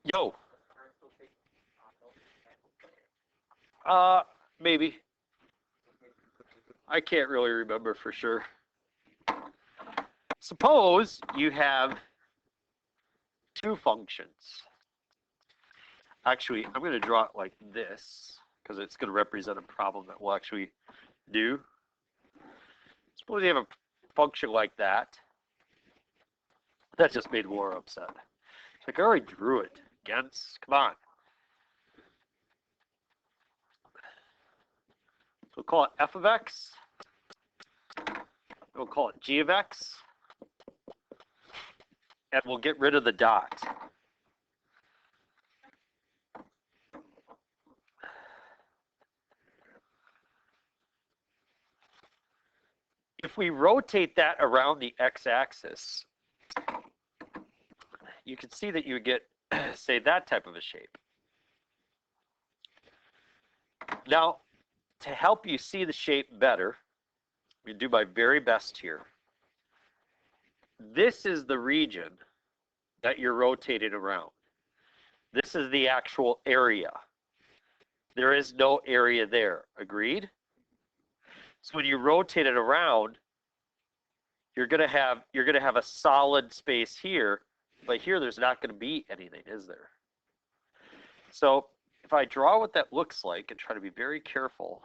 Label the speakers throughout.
Speaker 1: Yo. Maybe. I can't really remember for sure. Suppose you have two functions. Actually, I'm going to draw it like this because it's going to represent a problem that we'll actually do. Suppose you have a function like that. That just made Laura upset. It's like, I already drew it. Gens, come on. So we'll call it f of x. We'll call it g of x. And we'll get rid of the dot. If we rotate that around the x-axis, you can see that you get, say, that type of a shape. Now, to help you see the shape better, I'm going to do my very best here. This is the region that you're rotating around. This is the actual area. There is no area there. Agreed? So when you rotate it around, you're going to have a solid space here, but here there's not going to be anything, is there? So if I draw what that looks like and try to be very careful,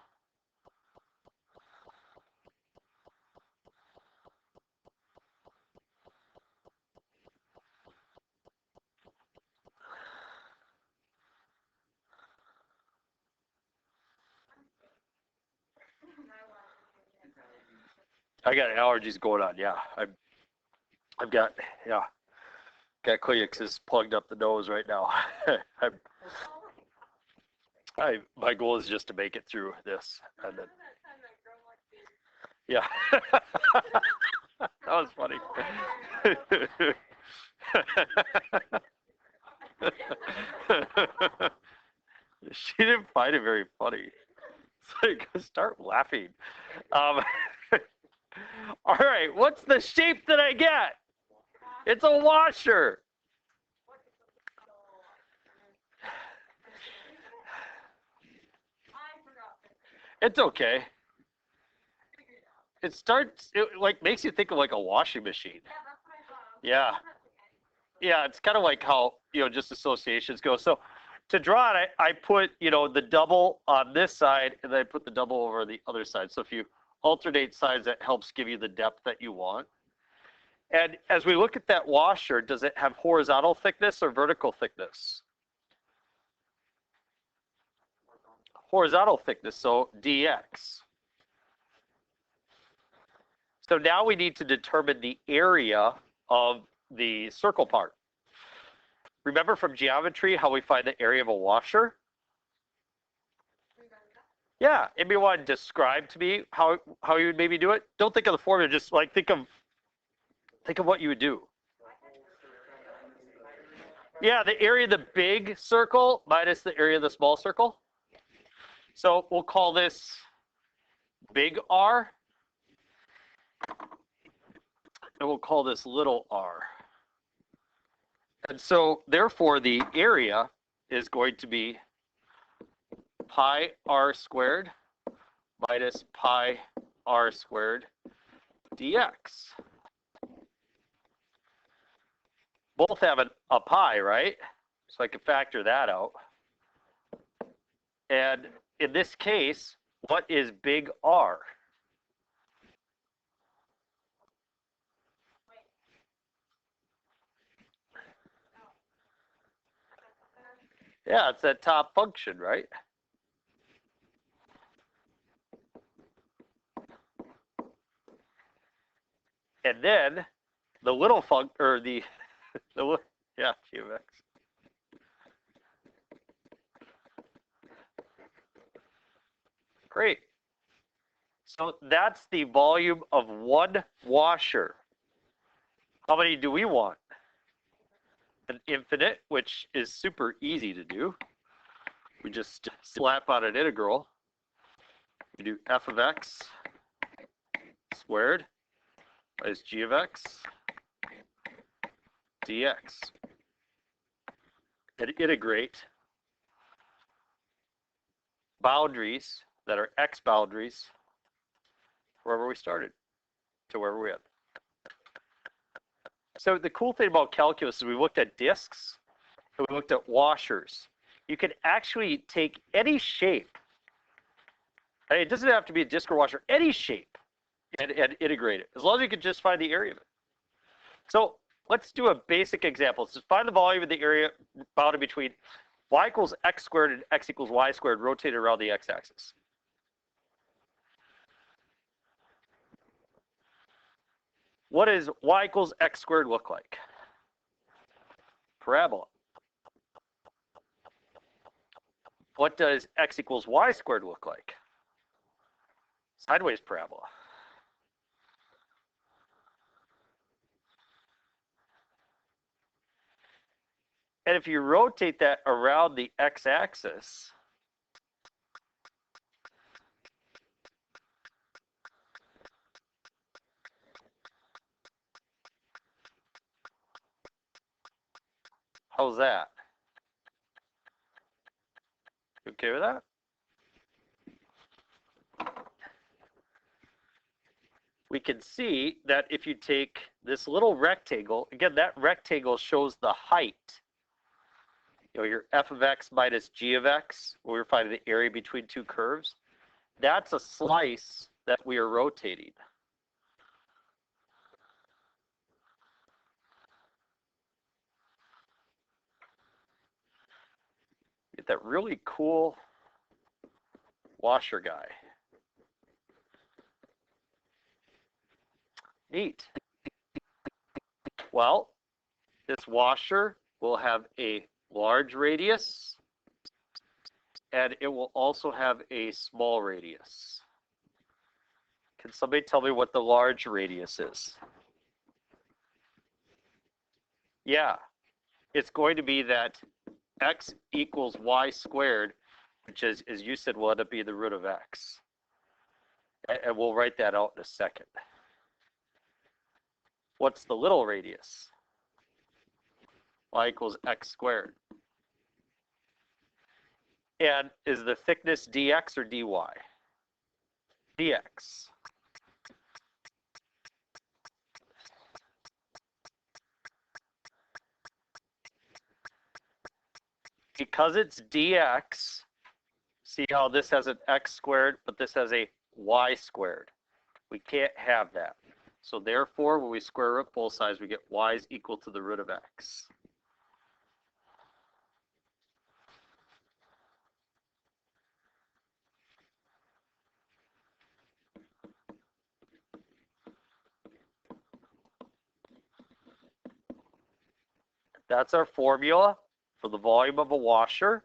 Speaker 1: I got allergies going on. Yeah, I've got Kleenex plugged up the nose right now. My goal is just to make it through this, and then yeah, that was funny. She didn't find it very funny. It's like, start laughing. All right, what's the shape that I get? It's a washer. It's okay. It like makes you think of like a washing machine. Yeah. Yeah, it's kind of like how, just associations go. So to draw it, I put, the double on this side, and then I put the double over the other side. So if you alternate sides, that helps give you the depth that you want. And as we look at that washer, does it have horizontal thickness or vertical thickness? Horizontal thickness, so dx. So now we need to determine the area of the circle part. Remember from geometry how we find the area of a washer? Yeah, if you want to describe to me how you would maybe do it, don't think of the formula, just like think of what you would do. Yeah, the area of the big circle minus the area of the small circle. So we'll call this big R, and we'll call this little r. And so therefore the area is going to be pi r squared minus pi r squared dx. Both have a pi, right? So I can factor that out. And in this case, what is big R? Yeah, it's that top function, right? And then the little function, or the yeah, g of x. Great. So that's the volume of one washer. How many do we want? An infinite, which is super easy to do. We just slap on an integral. We do f of x squared minus g of x dx. and integrate boundaries that are x boundaries wherever we started to wherever we had. So the cool thing about calculus is we looked at disks and we looked at washers. You can actually take any shape. It doesn't have to be a disk or washer, any shape, and integrate it, as long as you can just find the area of it. So let's do a basic example. So find the volume of the area bounded between y equals x squared and x equals y squared rotated around the x-axis. What does y equals x squared look like? Parabola. What does x equals y squared look like? Sideways parabola. And if you rotate that around the x-axis, how's that? You okay with that? We can see that if you take this little rectangle, again, that rectangle shows the height. You know, your f of x minus g of x, where we're finding the area between two curves. That's a slice that we are rotating. Get that really cool washer guy. Neat. Well, this washer will have a large radius, and it will also have a small radius. Can somebody tell me what the large radius is? Yeah, it's going to be that x equals y squared, which is, as you said, will end up being the root of x. And we'll write that out in a second. What's the little radius? Y equals x squared. And is the thickness dx or dy? Dx. Because it's dx, see how this has an x squared, but this has a y squared. We can't have that. So therefore, when we square root both sides, we get y is equal to the root of x. That's our formula for the volume of a washer.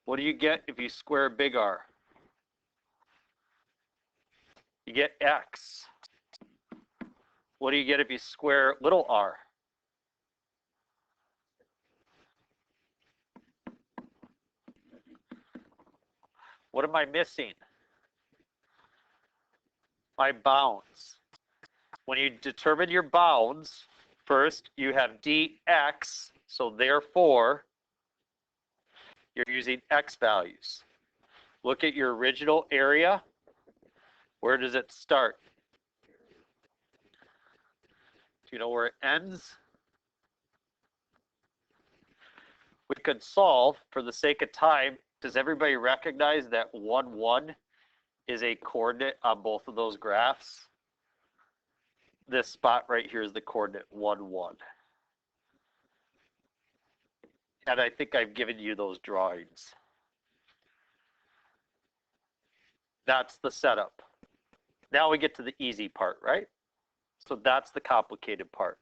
Speaker 1: What do you get if you square big R? You get x. What do you get if you square little r? What am I missing? My bounds. When you determine your bounds, first you have dx, so therefore you're using x values. Look at your original area. Where does it start? Do you know where it ends? We could solve, for the sake of time, does everybody recognize that 1, 1 is a coordinate on both of those graphs? This spot right here is the coordinate 1, 1. And I think I've given you those drawings. That's the setup. Now we get to the easy part, right? So that's the complicated part.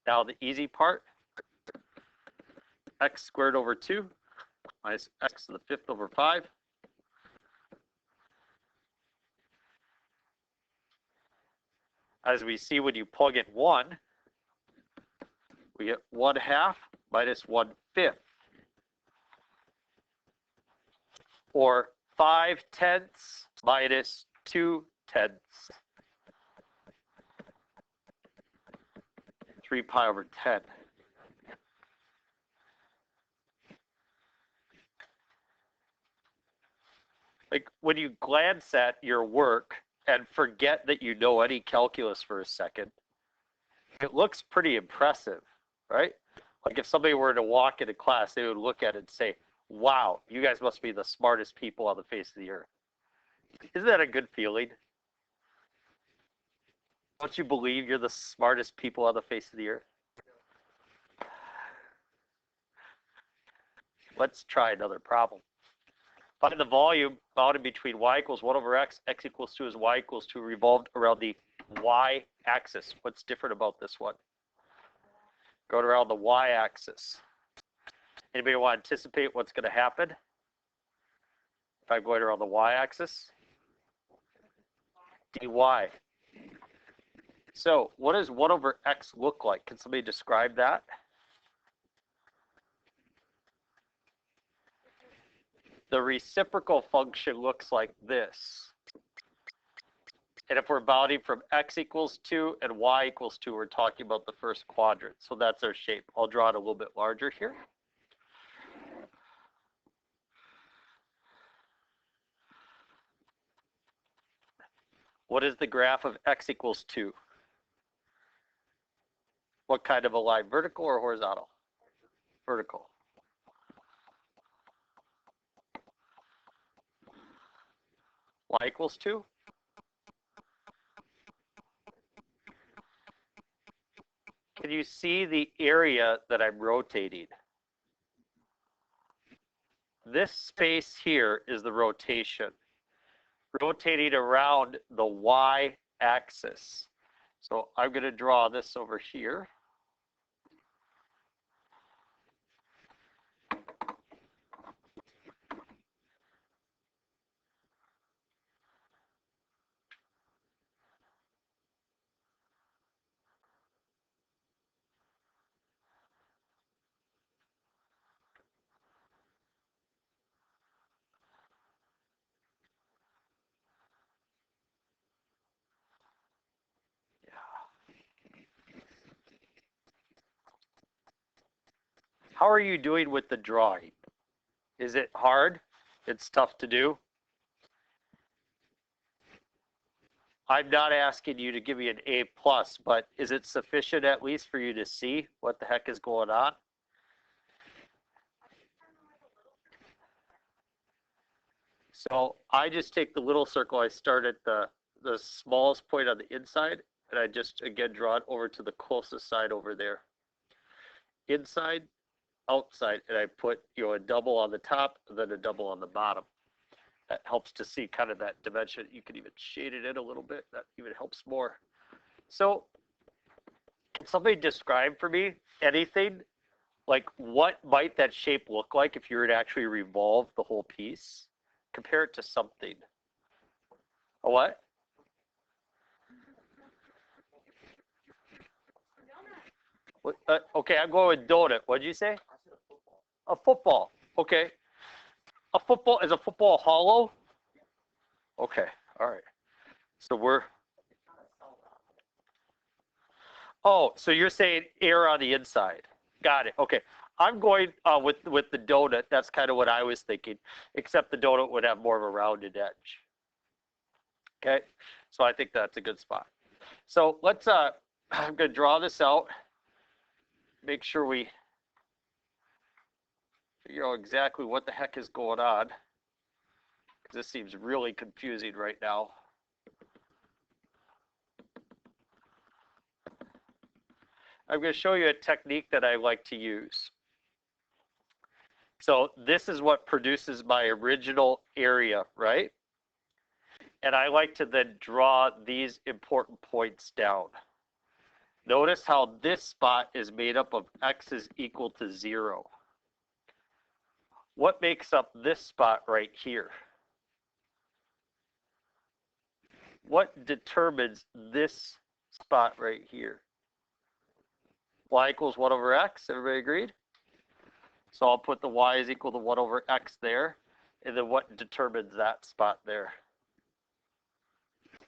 Speaker 1: Now the easy part, x squared over 2 minus x to the 5th over 5. As we see, when you plug in 1, we get 1/2 minus 1/5. Or 5/10 minus 2/10. 3 pi over 10. Like when you glance at your work and forget that you know any calculus for a second, it looks pretty impressive, right? Like if somebody were to walk into class, they would look at it and say, wow, you guys must be the smartest people on the face of the earth. Isn't that a good feeling? Don't you believe you're the smartest people on the face of the earth? Let's try another problem. Find the volume bounded between y equals 1 over x, x equals 2 as y equals 2 revolved around the y-axis. What's different about this one? Going around the y-axis. Anybody want to anticipate what's going to happen if I'm going around the y-axis? dy. So what does 1 over x look like? Can somebody describe that? The reciprocal function looks like this. And if we're bounding from x equals 2 and y equals 2, we're talking about the first quadrant. So that's our shape. I'll draw it a little bit larger here. What is the graph of x equals 2? What kind of a line? Vertical or horizontal? Vertical. Y equals 2? Can you see the area that I'm rotating? This space here is the rotation. Rotating around the y-axis. So I'm going to draw this over here. How are you doing with the drawing? Is it hard? It's tough to do? I'm not asking you to give me an A+, but is it sufficient at least for you to see what the heck is going on? So I just take the little circle. I start at the smallest point on the inside, and I just, again, draw it over to the closest side over there. Inside, outside, and I put a double on the top, and then a double on the bottom. That helps to see kind of that dimension. You can even shade it in a little bit. That even helps more. So can somebody describe for me anything? Like what might that shape look like if you were to actually revolve the whole piece? Compare it to something. A what? Okay, I'm going with donut. What did you say? A football. Okay. Is a football hollow? Okay. All right. So we're. Oh, so you're saying air on the inside. Got it. Okay. I'm going with the donut. That's kind of what I was thinking, except the donut would have more of a rounded edge. Okay. So I think that's a good spot. So let's. I'm going to draw this out. Make sure we figure out exactly what the heck is going on, because this seems really confusing right now. I'm going to show you a technique that I like to use. So this is what produces my original area, right? And I like to then draw these important points down. Notice how this spot is made up of x is equal to 0. What makes up this spot right here? What determines this spot right here? Y equals 1 over x. Everybody agreed? So I'll put the y is equal to 1 over x there. And then what determines that spot there?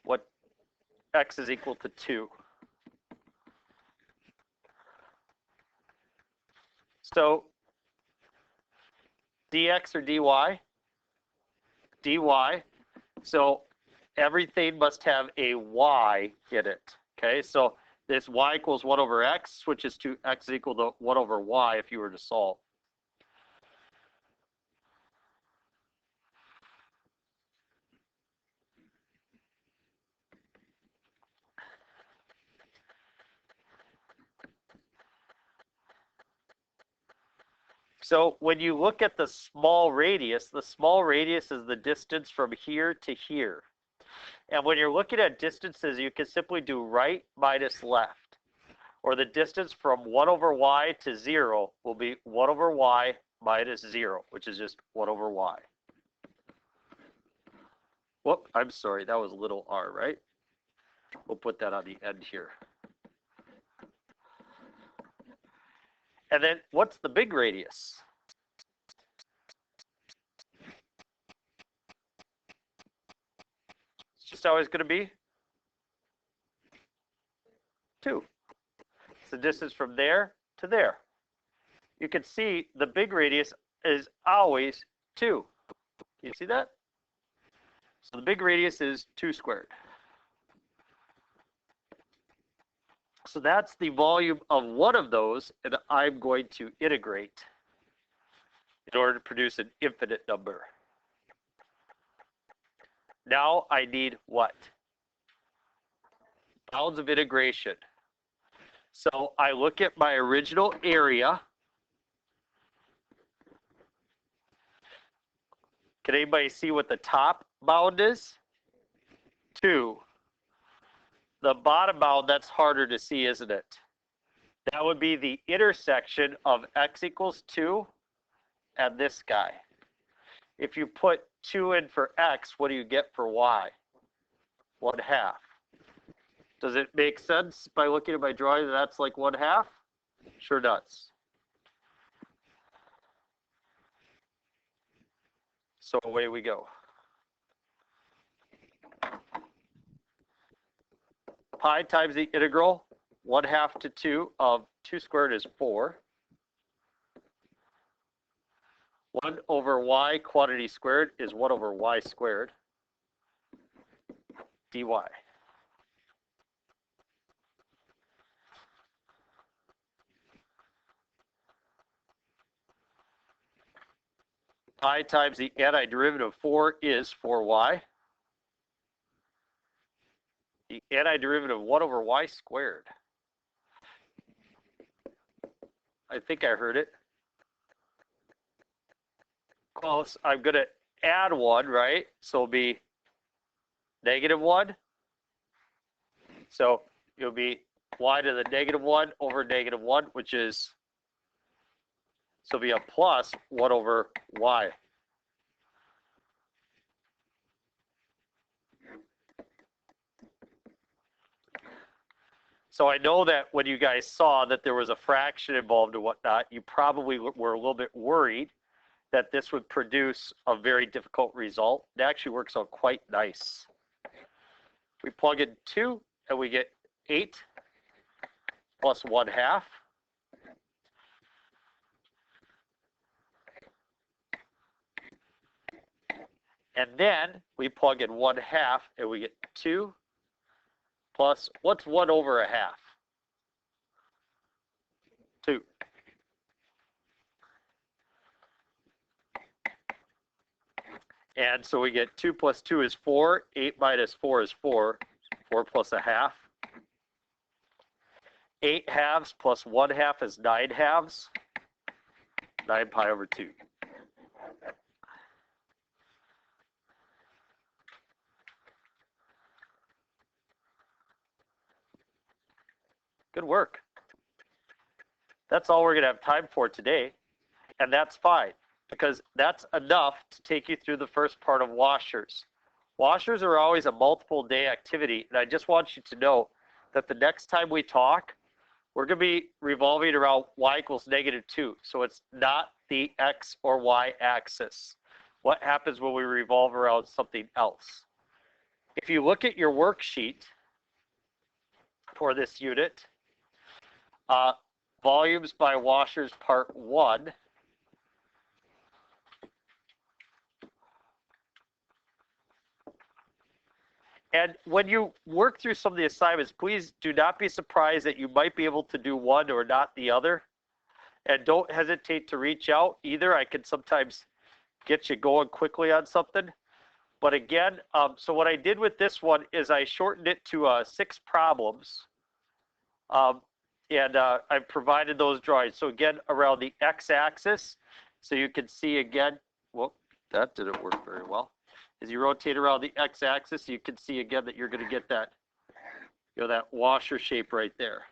Speaker 1: What x is equal to 2. So dx or dy? Dy. So everything must have a y in it. Okay, so this y equals 1 over x switches to x is equal to 1 over y if you were to solve. So when you look at the small radius is the distance from here to here. And when you're looking at distances, you can simply do right minus left. Or the distance from 1 over y to 0 will be 1 over y minus 0, which is just 1 over y. Whoop, I'm sorry, that was little r, right? We'll put that on the end here. And then what's the big radius? It's just always going to be 2. It's the distance from there to there. You can see the big radius is always 2. You see that? So the big radius is 2 squared. So that's the volume of one of those, and I'm going to integrate in order to produce an infinite number. Now I need what? Bounds of integration. So I look at my original area. Can anybody see what the top bound is? 2. The bottom bound, that's harder to see, isn't it? That would be the intersection of x equals 2 and this guy. If you put 2 in for x, what do you get for y? 1/2. Does it make sense by looking at my drawing that that's like 1/2? Sure does. So away we go. Pi times the integral 1/2 to 2 of 2 squared is 4. 1 over y quantity squared is 1 over y squared dy. Pi times the antiderivative of 4 is 4y. The antiderivative of 1 over y squared. I think I heard it. Close. I'm going to add 1, right? So it'll be -1. So it'll be y to the -1 over -1, which is, so it'll be a plus 1 over y. So I know that when you guys saw that there was a fraction involved and whatnot, you probably were a little bit worried that this would produce a very difficult result. It actually works out quite nice. We plug in 2 and we get 8 plus 1/2. And then we plug in 1/2 and we get 2 plus, what's 1 over 1/2? 2. And so we get 2 plus 2 is 4. 8 minus 4 is 4. 4 plus 1/2. 8 halves plus 1/2 is 9 halves. 9 pi over 2. Good work. That's all we're going to have time for today. And that's fine, because that's enough to take you through the first part of washers. Washers are always a multiple day activity, and I just want you to know that the next time we talk, we're going to be revolving around y equals -2. So it's not the x or y axis. What happens when we revolve around something else? If you look at your worksheet for this unit, volumes by washers part 1. And when you work through some of the assignments, please do not be surprised that you might be able to do one or not the other. And don't hesitate to reach out either. I can sometimes get you going quickly on something. But again, so what I did with this one is I shortened it to 6 problems. And I've provided those drawings. So again, around the x-axis, so you can see again, well, that didn't work very well. As you rotate around the x-axis, you can see again that you're going to get that, that washer shape right there.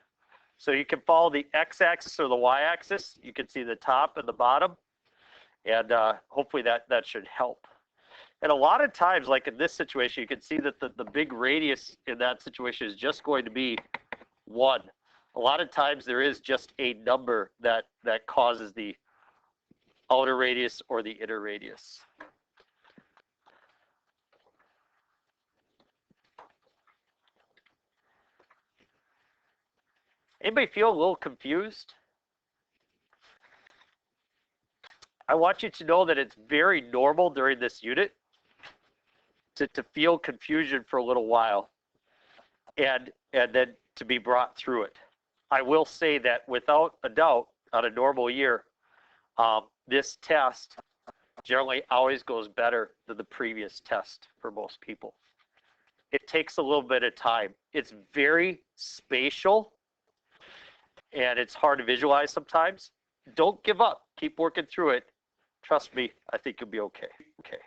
Speaker 1: So you can follow the x-axis or the y-axis. You can see the top and the bottom, and hopefully that should help. And a lot of times, like in this situation, you can see that the big radius in that situation is just going to be 1. A lot of times there is just a number that causes the outer radius or the inner radius. Anybody feel a little confused? I want you to know that it's very normal during this unit to feel confusion for a little while and then to be brought through it. I will say that without a doubt, on a normal year, this test generally always goes better than the previous test for most people. It takes a little bit of time. It's very spatial, and it's hard to visualize sometimes. Don't give up. Keep working through it. Trust me, I think you'll be okay. Okay.